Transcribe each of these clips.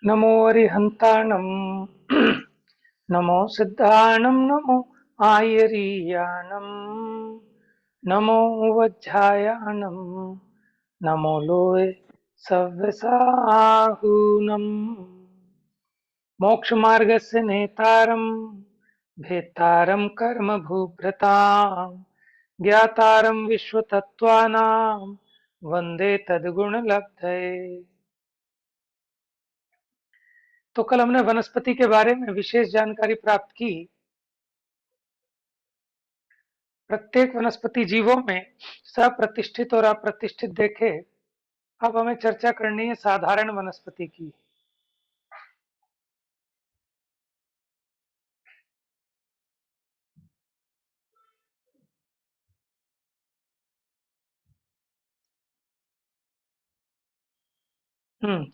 नमो अरिहन्ताणं नमो सिद्धाणं नमो आयरीयाणं नमो वज्रायाणं नमो लोये सव्यसाहूनम् मोक्षमार्गस्य नेतारं भेत्तारं कर्मभूभृतां ज्ञातारं विश्वतत्त्वानां वन्दे तद्गुणलब्धये। तो कल हमने वनस्पति के बारे में विशेष जानकारी प्राप्त की। प्रत्येक वनस्पति जीवों में सप्रतिष्ठित और अप्रतिष्ठित देखे। अब हमें चर्चा करनी है साधारण वनस्पति की।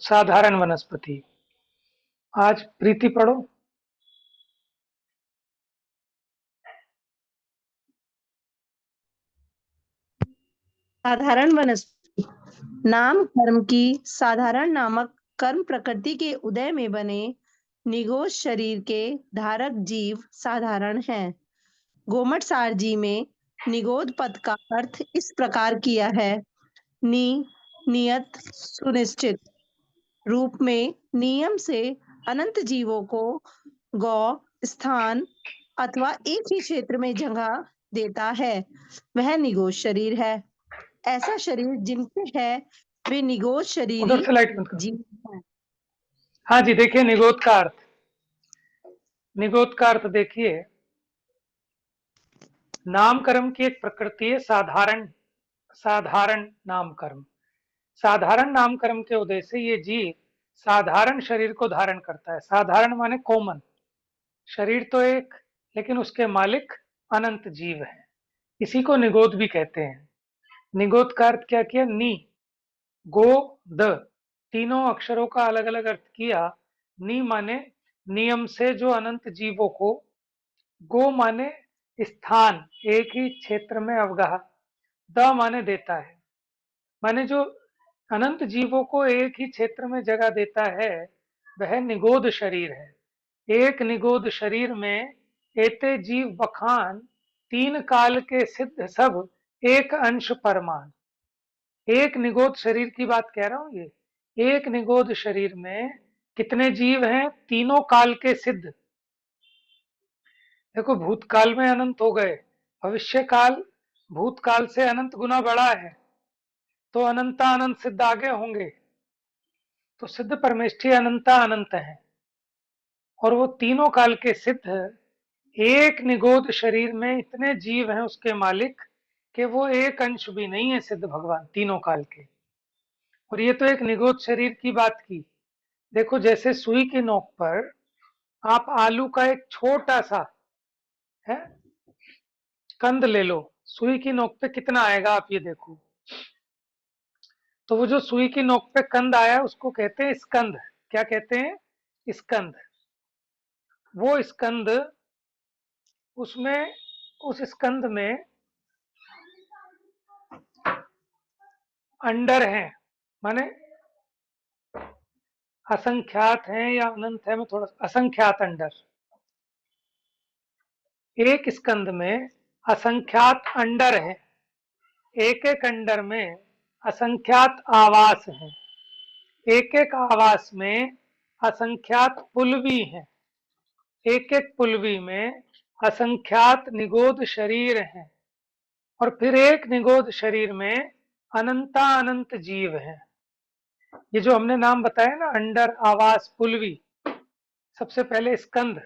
साधारण वनस्पति। आज प्रीति पढ़ो। साधारण वनस्पति। नाम कर्म की साधारण नामक कर्म प्रकृति के उदय में बने निगोज शरीर के धारक जीव साधारण हैं। गोमट सार जी में निगोद पद का अर्थ इस प्रकार किया है। नियत सुनिश्चित रूप में नियम से अनंत जीवों को गौ स्थान अथवा एक ही क्षेत्र में जगह देता है, वह निगोज शरीर है। ऐसा शरीर जिनके है वे निगोज शरीरी उधर से लाइट बंद करो। जीव हैं। हाँ जी, देखिए निगोद का अर्थ। निगोद का अर्थ देखिए, नामकर्म की एक प्रकृति है साधारण। साधारण नामकर्म। साधारण नामकर्म के उदय से ये जीव साधारण शरीर को धारण करता है। साधारण माने कॉमन। शरीर तो एक, लेकिन उसके मालिक अनंत जीव हैं। इसी को निगोद भी कहते हैं। निगोद का अर्थ क्या किया? नी, गो, द, तीनों अक्षरों का अलग अलग अर्थ किया। नी माने नियम से जो अनंत जीवों को, गो माने स्थान, एक ही क्षेत्र में अवगाह, द माने देता है, माने जो अनंत जीवों को एक ही क्षेत्र में जगह देता है, वह निगोद शरीर है। एक निगोद शरीर में एते जीव बखान, तीन काल के सिद्ध सब एक अंश परमाण। एक निगोद शरीर की बात कह रहा हूं। ये एक निगोद शरीर में कितने जीव हैं? तीनों काल के सिद्ध। देखो, भूतकाल में अनंत हो गए, भविष्य काल भूतकाल से अनंत गुना बड़ा है, तो अनंता अनंत सिद्ध आगे होंगे। तो सिद्ध परमेष्ठी अनंता अनंत है, और वो तीनों काल के सिद्ध एक निगोद शरीर में इतने जीव हैं उसके मालिक कि वो एक अंश भी नहीं है सिद्ध भगवान तीनों काल के। और ये तो एक निगोद शरीर की बात की। देखो, जैसे सुई की नोक पर आप आलू का एक छोटा सा है कंद ले लो, सुई की नोक पे कितना आएगा आप ये देखो। तो वो जो सुई की नोक पे कंद आया उसको कहते हैं स्कंद। क्या कहते हैं? स्कंद। वो स्कंद, उसमें उस स्कंद में अंडर हैं, माने असंख्यात हैं या अनंत है, मैं थोड़ा असंख्यात अंडर। एक स्कंद में असंख्यात अंडर है। एक एक अंडर में असंख्यात आवास हैं। एक एक आवास में असंख्यात पुलवी हैं। एक एक पुलवी में असंख्यात निगोद शरीर हैं। और फिर एक निगोद शरीर में अनंता अनंत जीव हैं। ये जो हमने नाम बताया ना, अंडर, आवास, पुलवी, सबसे पहले स्कंद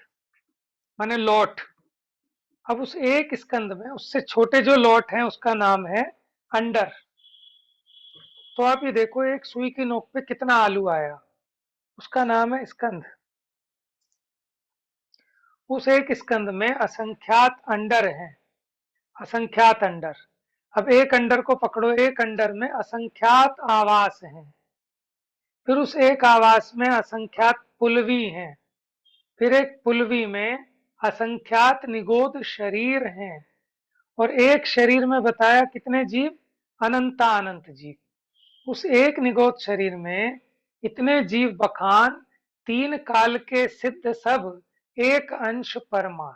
माने लौट। अब उस एक स्कंद में उससे छोटे जो लौट हैं उसका नाम है अंडर। तो आप ये देखो, एक सुई की नोक पे कितना आलू आया, उसका नाम है स्कंद। उस एक स्कंद में असंख्यात अंडर हैं, असंख्यात अंडर। अब एक अंडर को पकड़ो, एक अंडर में असंख्यात आवास हैं। फिर उस एक आवास में असंख्यात पुलवी हैं। फिर एक पुलवी में असंख्यात निगोद शरीर हैं। और एक शरीर में बताया कितने जीव? अनंता अनंत जीव। उस एक निगोद शरीर में इतने जीव बखान तीन काल के सिद्ध सब एक अंश परमाण।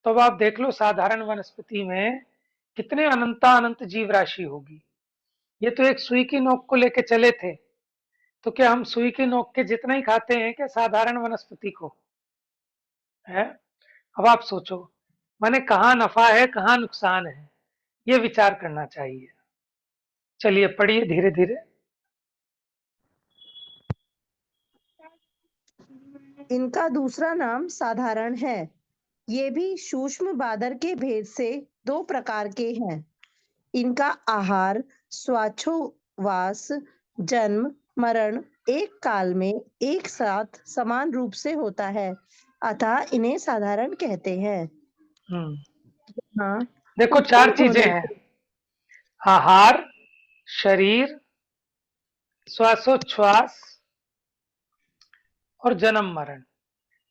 तो अब आप देख लो साधारण वनस्पति में कितने अनंत जीव राशि होगी। ये तो एक सुई की नोक को लेके चले थे, तो क्या हम सुई की नोक के जितना ही खाते हैं क्या साधारण वनस्पति को? है। अब आप सोचो, माने कहाँ नफा है कहाँ नुकसान है, ये विचार करना चाहिए। चलिए पढ़िए धीरे धीरे। इनका दूसरा नाम साधारण है। ये भी सूक्ष्म बादर के भेद से दो प्रकार के हैं। इनका आहार, श्वासोच्छ्वास, जन्म, मरण एक काल में एक साथ समान रूप से होता है, अतः इन्हें साधारण कहते हैं। हाँ, देखो चार उत्पन्न चीजें होने हैं: आहार, शरीर, श्वासोच्छ्वास और जन्म मरण।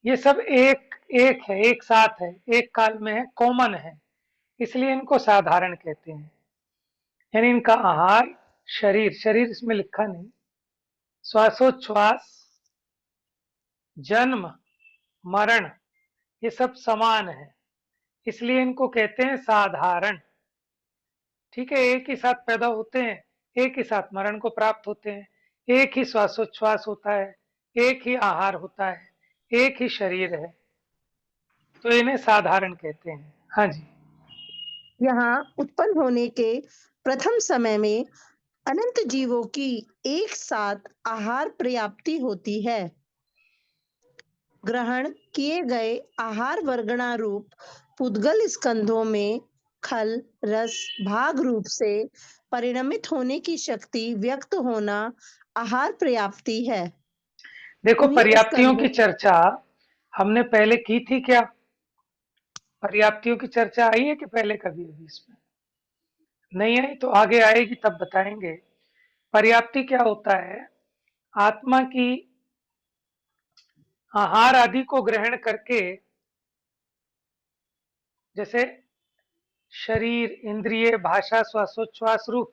ये सब एक एक है, एक साथ है, एक काल में है, कॉमन है, इसलिए इनको साधारण कहते हैं। यानी इनका आहार, शरीर, शरीर इसमें लिखा नहीं, श्वासोच्छ्वास, जन्म, मरण, ये सब समान है, इसलिए इनको कहते हैं साधारण। ठीक है, एक ही साथ पैदा होते हैं, एक ही साथ मरण को प्राप्त होते हैं, एक ही श्वासोच्छ्वास होता है, एक ही आहार होता है, एक ही शरीर है, तो इन्हें साधारण कहते हैं। हाँ जी। यहाँ उत्पन्न होने के प्रथम समय में अनंत जीवों की एक साथ आहार पर्याप्ति होती है। ग्रहण किए गए आहार वर्गणा रूप पुद्गल स्कंधों में खल रस भाग रूप से परिणमित होने की शक्ति व्यक्त होना आहार पर्याप्ति है। देखो उन्हीं पर्याप्तियों की स्कंधों चर्चा हमने पहले की थी क्या? पर्याप्तियों की चर्चा आई है कि पहले कभी अभी इसमें नहीं आई? तो आगे आएगी तब बताएंगे। पर्याप्ति क्या होता है? आत्मा की आहार आदि को ग्रहण करके, जैसे शरीर, इंद्रिय, भाषा, श्वासोच्छ्वास रूप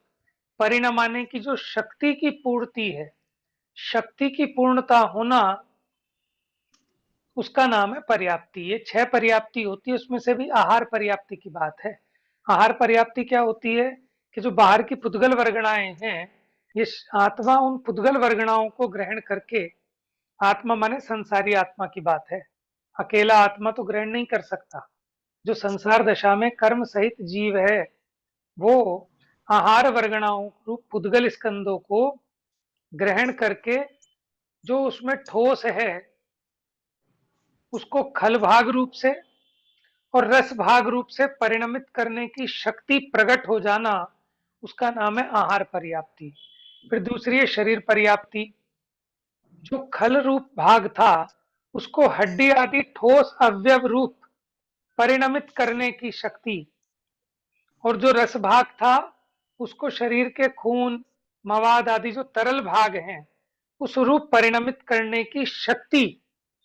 परिणाम आने की जो शक्ति की पूर्ति है, शक्ति की पूर्णता होना, उसका नाम है पर्याप्ति। ये 6 पर्याप्ति होती है, उसमें से भी आहार पर्याप्ति की बात है। आहार पर्याप्ति क्या होती है कि जो बाहर की पुद्गल वर्गणाएं हैं, ये आत्मा उन पुद्गल वर्गणाओं को ग्रहण करके, आत्मा माने संसारी आत्मा की बात है, अकेला आत्मा तो ग्रहण नहीं कर सकता। जो संसार दशा में कर्म सहित जीव है, वो आहार वर्गणाओं रूप पुद्गल स्कंदों को ग्रहण करके जो उसमें ठोस है, उसको खल भाग रूप से और रस भाग रूप से परिणमित करने की शक्ति प्रकट हो जाना, उसका नाम है आहार पर्याप्ति। फिर दूसरी है शरीर पर्याप्ति। जो खल रूप भाग था, उसको हड्डी आदि ठोस अवयव रूप परिणमित करने की शक्ति, और जो रस भाग था, उसको शरीर के खून, मवाद आदि जो तरल भाग हैं, उस रूप परिणमित करने की शक्ति,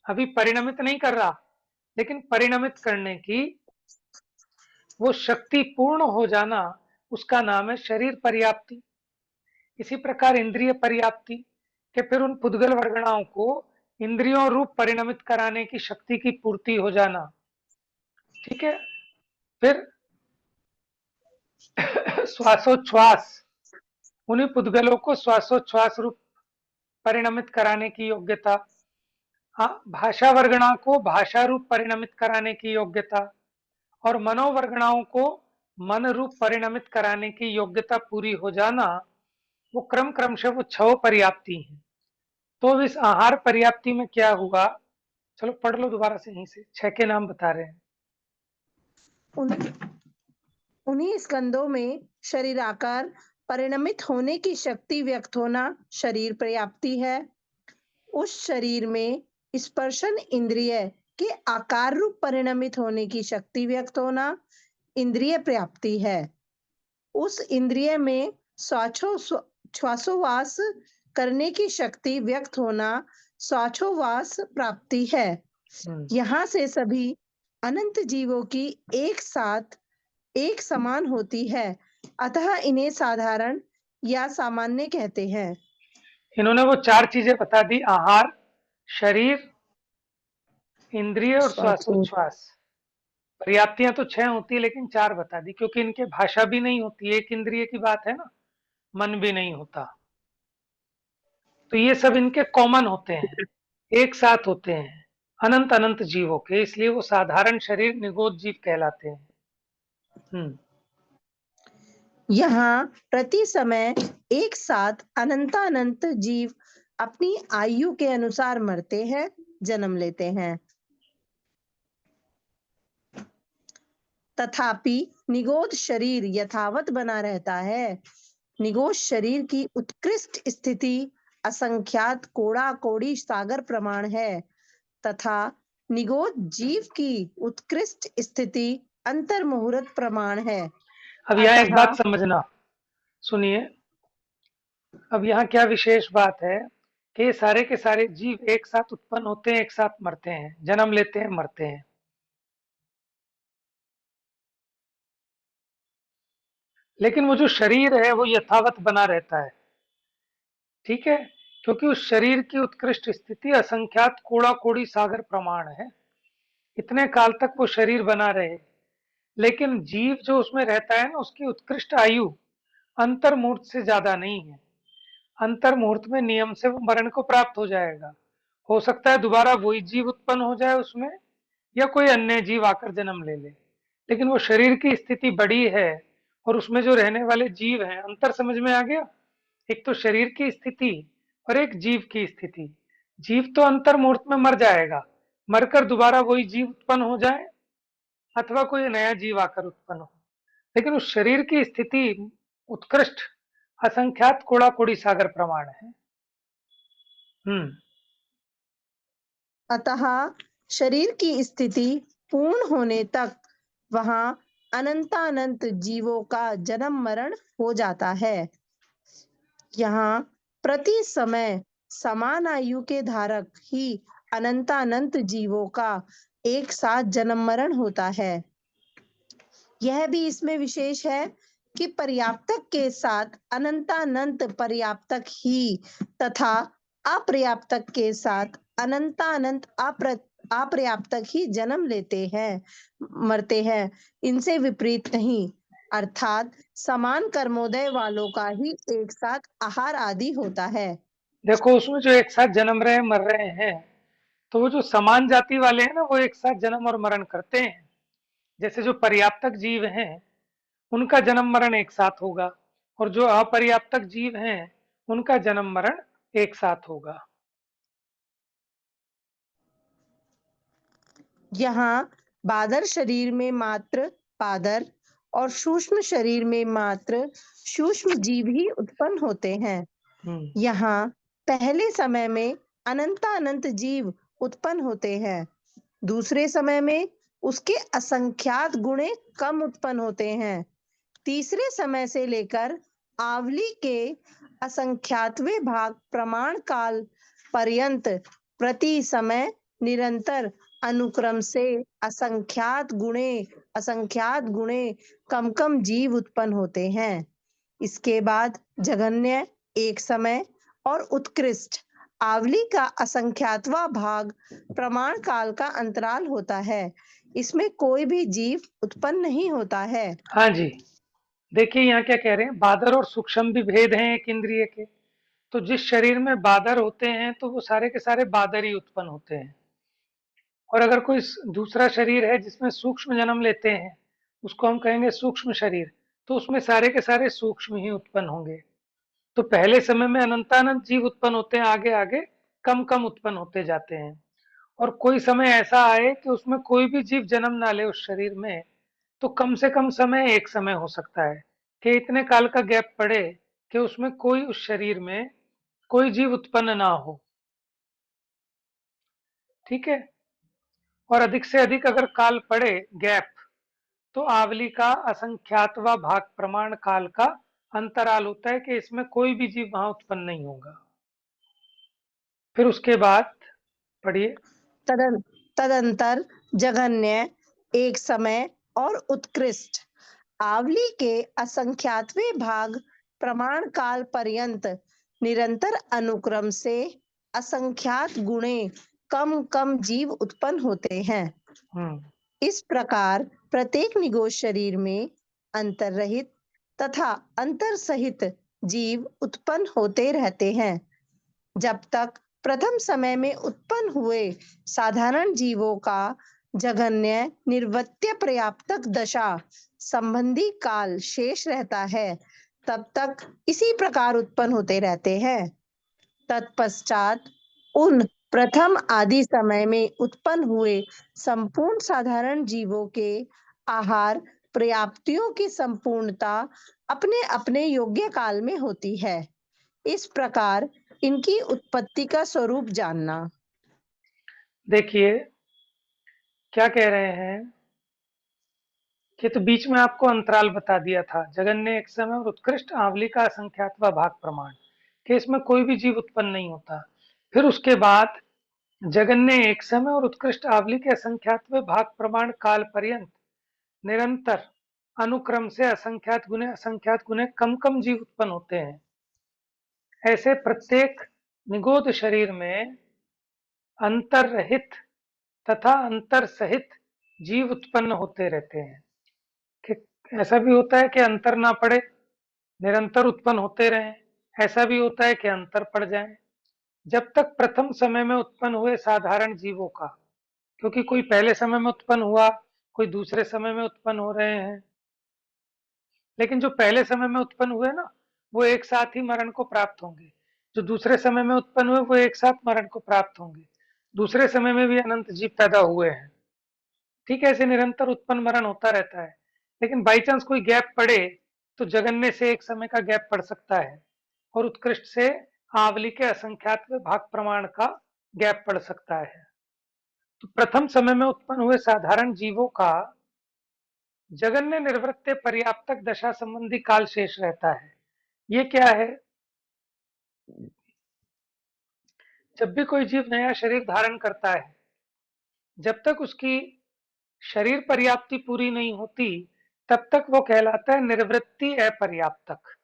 अभी परिणमित नहीं कर रहा, लेकिन परिणमित करने की वो शक्ति पूर्ण हो जाना, उसका नाम है शरीर पर्याप्ति। इसी प्रकार इंद्रिय पर्याप्ति के फिर उन पुद्गल वर्गणाओं को इंद्रियों रूप परिणमित कराने की शक्ति की पूर्ति हो जाना। ठीक है। फिर श्वासोच्छ्वास, उन्हीं पुद्गलों को श्वासोच्छ्वास रूप परिणमित कराने की योग्यता। हाँ, भाषा वर्गणा को भाषा रूप परिणमित कराने की योग्यता, और मनोवर्गणाओं को मन रूप परिणमित कराने की योग्यता पूरी हो जाना, वो क्रमशः वो 6 पर्याप्ति हैं। तो इस आहार पर्याप्ति में क्या हुआ? चलो पढ़ लो दोबारा से, यहीं से 6 के नाम बता रहे हैं। उन्हीं स्कंदों में शरीर आकार परिणमित होने की शक्ति व्यक्त होना शरीर पर्याप्ति है। उस शरीर में स्पर्शन इंद्रिय के आकार रूप परिणमित होने की शक्ति व्यक्त होना इंद्रिय पर्याप्ति है। उस इंद्रिय में श्वासोवास करने की शक्ति व्यक्त होना श्वासोवास प्राप्ति है। यहाँ से सभी अनंत जीवों की एक साथ एक समान होती है, अतः इन्हें साधारण या सामान्य कहते हैं। इन्होंने वो 4 चीजें बता दी: आहार, शरीर, इंद्रिय और श्वासोच्छ्वास। श्वासोच्छ्वास। पर्याप्तियां तो 6 होती है लेकिन 4 बता दी, क्योंकि इनके भाषा भी नहीं होती, एक इंद्रिय की बात है ना, मन भी नहीं होता। तो ये सब इनके कॉमन होते हैं, एक साथ होते हैं अनंत अनंत जीवों के, इसलिए वो साधारण शरीर निगोद जीव कहलाते हैं। यहाँ प्रति समय एक साथ अनंतानंत जीव अपनी आयु के अनुसार मरते हैं, जन्म लेते हैं। तथापि निगोद शरीर यथावत बना रहता है। निगोद शरीर की उत्कृष्ट स्थिति असंख्यात कोड़ा कोड़ी सागर प्रमाण है, तथा निगोद जीव की उत्कृष्ट स्थिति अंतर मुहूर्त प्रमाण है। अब यहाँ एक अतः बात समझना, सुनिए। अब यहाँ क्या विशेष बात है कि सारे के सारे जीव एक साथ उत्पन्न होते हैं, एक साथ मरते हैं, जन्म लेते हैं, मरते हैं। लेकिन वो जो शरीर है वो यथावत बना रहता है, ठीक है, क्योंकि उस शरीर की उत्कृष्ट स्थिति असंख्यात कोड़ा कोड़ी सागर प्रमाण है, इतने काल तक वो शरीर बना रहे। लेकिन जीव जो उसमें रहता है ना, उसकी उत्कृष्ट आयु अंतर मुहूर्त से ज्यादा नहीं है। अंतर मुहूर्त में नियम से वो मरण को प्राप्त हो जाएगा। हो सकता है दोबारा वही जीव उत्पन्न हो जाए उसमें, या कोई अन्य जीव आकर जन्म ले ले, लेकिन वो शरीर की स्थिति बड़ी है और उसमें जो रहने वाले जीव हैं, अंतर समझ में आ गया? एक तो शरीर की स्थिति और एक जीव की स्थिति। जीव तो अंतर मुहूर्त में मर जाएगा, मरकर दोबारा वही जीव उत्पन्न हो जाए अथवा कोई नया जीव आकर उत्पन्न हो, लेकिन उस शरीर की स्थिति उत्कृष्ट असंख्यात कोड़ा कोड़ी सागर प्रमाण है। अतः शरीर की स्थिति पूर्ण होने तक वहां अनंतानंत जीवों का जन्म मरण हो जाता है। यहाँ प्रति समय समान आयु के धारक ही अनंतानंत जीवों का एक साथ जन्म मरण होता है। यह भी इसमें विशेष है कि पर्याप्तक के साथ अनंतानंत पर्याप्तक ही तथा अपर्याप्तक के साथ अनंतानंत अपर्याप्तक ही जन्म लेते हैं, मरते हैं, इनसे विपरीत नहीं। अर्थात समान कर्मोदय वालों का ही एक साथ आहार आदि होता है। देखो उसमें जो एक साथ जन्म रहे मर रहे हैं, तो वो जो समान जाति वाले हैं ना, वो एक साथ जन्म और मरण करते हैं। जैसे जो पर्याप्तक जीव हैं उनका जन्म मरण एक साथ होगा, और जो अपर्याप्तक जीव हैं उनका जन्म मरण एक साथ होगा। यहाँ बादर शरीर में मात्र बादर और सूक्ष्म शरीर में मात्र सूक्ष्म जीव ही उत्पन्न होते हैं। यहाँ पहले समय में अनंतानंत जीव उत्पन्न होते हैं, दूसरे समय में उसके असंख्यात गुणे कम उत्पन्न होते हैं, तीसरे समय से लेकर आवली के असंख्यातवें भाग प्रमाण काल पर्यंत प्रति समय निरंतर अनुक्रम से असंख्यात गुणे कम कम जीव उत्पन्न होते हैं। इसके बाद जघन्य एक समय और उत्कृष्ट आवली का असंख्यातवा भाग प्रमाण काल का अंतराल होता है। इसमें कोई भी जीव उत्पन्न नहीं होता है। हाँ जी, देखिए यहाँ क्या कह रहे हैं, बादर और सूक्ष्म भी भेद हैं एक इंद्रिय के। तो जिस शरीर में बादर होते हैं तो वो सारे के सारे बादर ही उत्पन्न होते हैं, और अगर कोई दूसरा शरीर है जिसमें सूक्ष्म जन्म लेते हैं, उसको हम कहेंगे सूक्ष्म शरीर, तो उसमें सारे के सारे सूक्ष्म ही उत्पन्न होंगे। तो पहले समय में अनंतानंत जीव उत्पन्न होते हैं, आगे आगे कम कम उत्पन्न होते जाते हैं। और कोई समय ऐसा आए कि उसमें कोई भी जीव जन्म ना ले उस शरीर में, तो कम से कम समय एक समय हो सकता है कि इतने काल का गैप पड़े कि उसमें कोई उस शरीर में कोई जीव उत्पन्न ना हो, ठीक है। और अधिक से अधिक अगर काल पड़े गैप, तो आवली का असंख्यातवा भाग प्रमाण काल का अंतराल होता है कि इसमें कोई भी जीव वहां उत्पन्न नहीं होगा। फिर उसके बाद पढ़िए। तदंतर जघन्य एक समय और उत्कृष्ट आवली के असंख्यातवें भाग प्रमाण काल पर्यंत निरंतर अनुक्रम से असंख्यात गुणे कम कम जीव उत्पन्न होते हैं। हम्म इस प्रकार प्रत्येक निगोज शरीर में अंतर रहित तथा अंतर सहित जीव उत्पन्न होते रहते हैं। जब तक प्रथम समय में उत्पन्न हुए साधारण जीवों का जघन्य निर्वृत्य पर्याप्तक दशा संबंधी काल शेष रहता है, तब तक इसी प्रकार उत्पन्न होते रहते हैं। तत्पश्चात उन प्रथम आदि समय में उत्पन्न हुए संपूर्ण साधारण जीवों के आहार पर्याप्तियों की संपूर्णता अपने अपने योग्य काल में होती है। इस प्रकार इनकी उत्पत्ति का स्वरूप जानना। देखिए क्या कह रहे हैं कि तो बीच में आपको अंतराल बता दिया था, जगन्य एक समय और उत्कृष्ट आवली का असंख्यातवा भाग प्रमाण, कि इसमें कोई भी जीव उत्पन्न नहीं होता। फिर उसके बाद जगन्य एक समय और उत्कृष्ट आवली के असंख्यातवे भाग प्रमाण काल पर्यंत निरंतर अनुक्रम से असंख्यात गुने कम कम जीव उत्पन्न होते हैं। ऐसे प्रत्येक निगोद शरीर में अंतर रहित तथा अंतर सहित जीव उत्पन्न होते रहते हैं। कि ऐसा भी होता है कि अंतर ना पड़े, निरंतर उत्पन्न होते रहें, ऐसा भी होता है कि अंतर पड़ जाए। जब तक प्रथम समय में उत्पन्न हुए साधारण जीवों का, क्योंकि कोई पहले समय में उत्पन्न हुआ, कोई दूसरे समय में उत्पन्न हो रहे हैं, लेकिन जो पहले समय में उत्पन्न हुए ना, वो एक साथ ही मरण को प्राप्त होंगे। जो दूसरे समय में उत्पन्न हुए वो एक साथ मरण को प्राप्त होंगे। दूसरे समय में भी अनंत जीव पैदा हुए हैं। ठीक है, ऐसे निरंतर उत्पन्न मरण होता रहता है। लेकिन बाई चांस कोई गैप पड़े तो जगन्य से एक समय का गैप पड़ सकता है और उत्कृष्ट से आवली के असंख्यात भाग प्रमाण का गैप पड़ सकता है। तो प्रथम समय में उत्पन्न हुए साधारण जीवों का जगन्य निर्वृत्य पर्याप्तक दशा संबंधी काल शेष रहता है। ये क्या है? जब भी कोई जीव नया शरीर धारण करता है, जब तक उसकी शरीर पर्याप्ति पूरी नहीं होती, तब तक वो कहलाता है निर्वृत्ति अपर्याप्तक।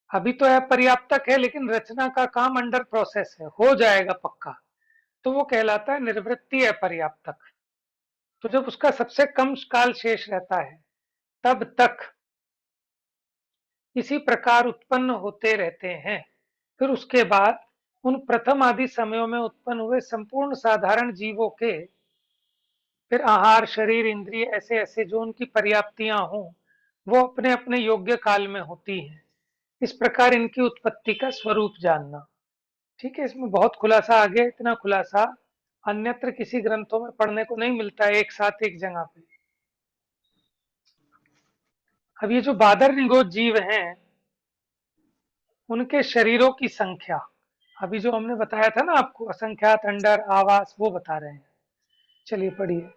अभी तो अपर्याप्तक है, लेकिन रचना का काम अंडर प्रोसेस है, हो जाएगा पक्का, तो वो कहलाता है निर्वृत्ति अपर्याप्तक। तो जब उसका सबसे कम काल शेष रहता है, तब तक इसी प्रकार उत्पन्न होते रहते हैं। फिर उसके बाद उन प्रथम आदि समयों में उत्पन्न हुए संपूर्ण साधारण जीवों के फिर आहार, शरीर, इंद्रिय ऐसे ऐसे जो उनकी पर्याप्तियां हों, वो अपने अपने योग्य काल में होती हैं। इस प्रकार इनकी उत्पत्ति का स्वरूप जानना। ठीक है, इसमें बहुत खुलासा आ गया। इतना खुलासा अन्यत्र किसी ग्रंथों में पढ़ने को नहीं मिलता है एक साथ एक जगह पे। अब ये जो बादर निगोद जीव हैं, उनके शरीरों की संख्या अभी जो हमने बताया था ना आपको, असंख्यात, अंडर, आवास, वो बता रहे हैं। चलिए पढ़िए।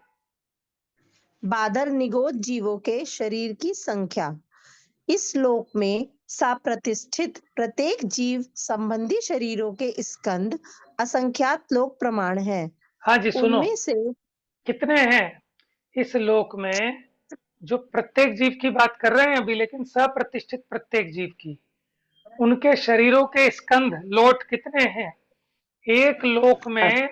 बादर निगोद जीवों के शरीर की संख्या। इस श्लोक में साप्रतिष्ठित प्रत्येक जीव संबंधी शरीरों के स्कंद असंख्यात लोक प्रमाण है। हाँ जी, सुनो, उनमें से कितने हैं इस लोक में? जो प्रत्येक जीव की बात कर रहे हैं अभी, लेकिन सप्रतिष्ठित प्रत्येक जीव की, उनके शरीरों के स्कंध, लोट कितने हैं? एक लोक में,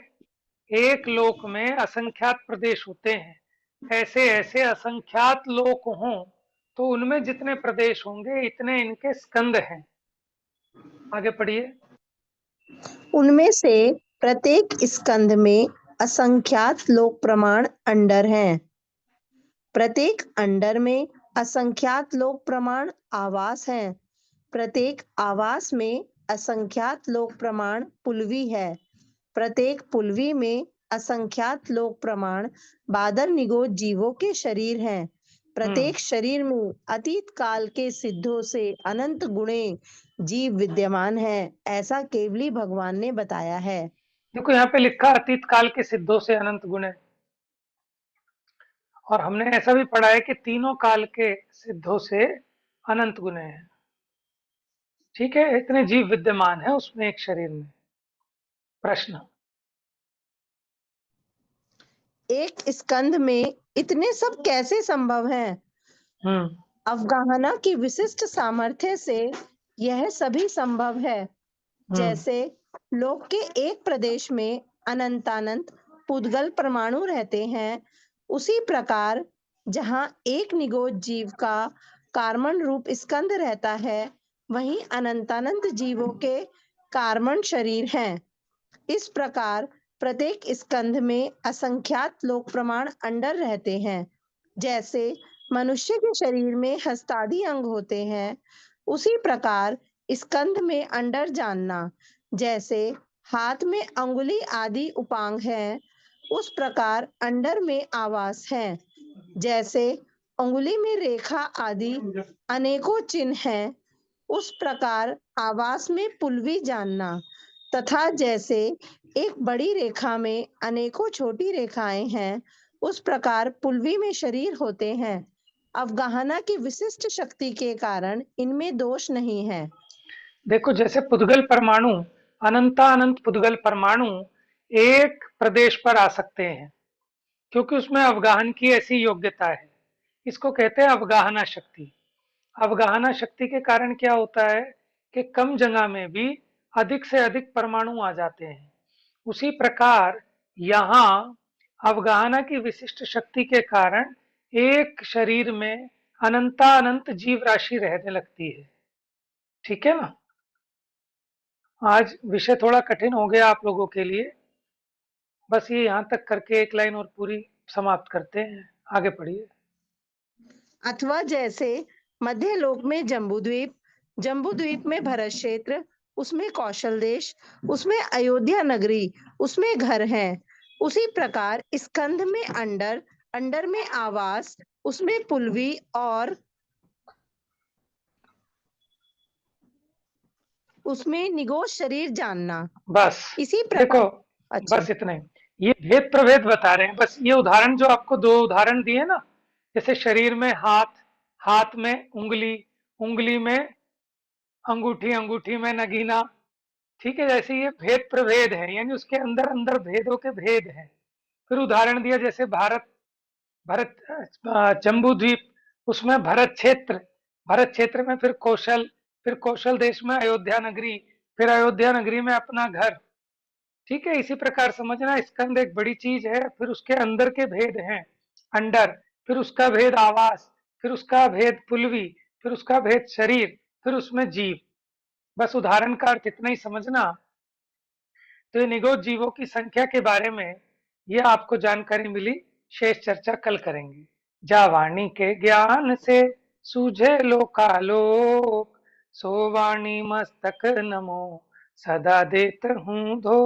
एक लोक में असंख्यात प्रदेश होते हैं। ऐसे ऐसे असंख्यात लोक हों तो उनमें जितने प्रदेश होंगे इतने इनके स्कंद हैं। आगे पढ़िए। उनमें से प्रत्येक स्कंद में असंख्यात लोक प्रमाण अंडर हैं। प्रत्येक अंडर में असंख्यात लोक प्रमाण आवास हैं। प्रत्येक आवास में असंख्यात लोक प्रमाण पुलवी है। प्रत्येक पुलवी में असंख्यात लोक प्रमाण बादर निगोद जीवों के शरीर हैं। प्रत्येक शरीर में अतीत काल के सिद्धों से अनंत गुणे जीव विद्यमान है, ऐसा केवली भगवान ने बताया है। देखो यहाँ पे लिखा अतीत काल के सिद्धों से अनंत गुण है, और हमने ऐसा भी पढ़ा है कि तीनों काल के सिद्धों से अनंत गुण है। ठीक है, इतने जीव विद्यमान है उसमें एक शरीर में। प्रश्न, एक स्कंद में इतने सब कैसे संभव है? हम्म अवगाहना की विशिष्ट सामर्थ्य से यह सभी संभव है। हम्म जैसे लोक के एक प्रदेश में अनंतानंत पुद्गल परमाणु रहते हैं, उसी प्रकार जहां एक निगोज जीव का कार्बन रूप स्कंद रहता है, वहीं अनंतानंत जीवों के कार्बन शरीर हैं। इस प्रकार प्रत्येक स्कंध में असंख्यात लोक प्रमाण अंडर रहते हैं। जैसे मनुष्य के शरीर में हस्तादि अंग होते हैं, उसी प्रकार स्कंध में अंडर जानना, जैसे हाथ में अंगुली आदि उपांग है, उस प्रकार अंडर में आवास है। जैसे अंगुली में रेखा आदि अनेकों चिन्ह हैं, उस प्रकार आवास में पुलवी जानना, तथा जैसे एक बड़ी रेखा में अनेकों छोटी रेखाएं हैं, उस प्रकार पुलवी में शरीर होते हैं। अवगाहना की विशिष्ट शक्ति के कारण इनमें दोष नहीं है। देखो, जैसे पुद्गल परमाणु, अनंतानंत पुद्गल परमाणु एक प्रदेश पर आ सकते हैं क्योंकि उसमें अवगाहन की ऐसी योग्यता है। इसको कहते हैं अवगाहना शक्ति। अवगाहना शक्ति के कारण क्या होता है कि कम जगह में भी अधिक से अधिक परमाणु आ जाते हैं। उसी प्रकार यहाँ अवगाहना की विशिष्ट शक्ति के कारण एक शरीर में अनंतानंत जीव राशि रहने लगती है। ठीक है ना? आज विषय थोड़ा कठिन हो गया आप लोगों के लिए। बस ये यहाँ तक करके एक लाइन और पूरी समाप्त करते हैं। आगे पढ़िए। अथवा जैसे मध्य लोक में जम्बूद्वीप, जम्बूद्वीप में भरत क्षेत्र, उसमें कौशल देश, उसमें अयोध्या नगरी, उसमें घर हैं। उसी प्रकार स्कंध में अंडर, अंडर में आवास, उसमें पुलवी और उसमें निगोज शरीर जानना। बस इसी देखो, प्रकार अच्छा बस इतना ही। ये भेद प्रभेद बता रहे हैं। बस ये उदाहरण जो आपको दो उदाहरण दिए ना, जैसे शरीर में हाथ, हाथ में उंगली, उंगली में अंगूठी, अंगूठी में नगीना। ठीक है, जैसे ये भेद प्रभेद है, यानी उसके अंदर अंदर भेदों के भेद हैं। फिर उदाहरण दिया जैसे भारत, भरत, जम्बू द्वीप, उसमें भरत क्षेत्र, भरत क्षेत्र में फिर कौशल, फिर कौशल देश में अयोध्या नगरी, फिर अयोध्या नगरी में अपना घर। ठीक है, इसी प्रकार समझना, स्कंद एक बड़ी चीज है, फिर उसके अंदर के भेद हैं अंडर, फिर उसका भेद आवास, फिर उसका भेद पुलवी, फिर उसका भेद शरीर, फिर उसमें जीव। बस उदाहरण का अर्थ इतना ही समझना। तो ये निगोद जीवों की संख्या के बारे में ये आपको जानकारी मिली। शेष चर्चा कल करेंगे। जावाणी के ज्ञान से सूझे लोकालोक, सो वाणी मस्तक नमो, सदा देत हूँ धो।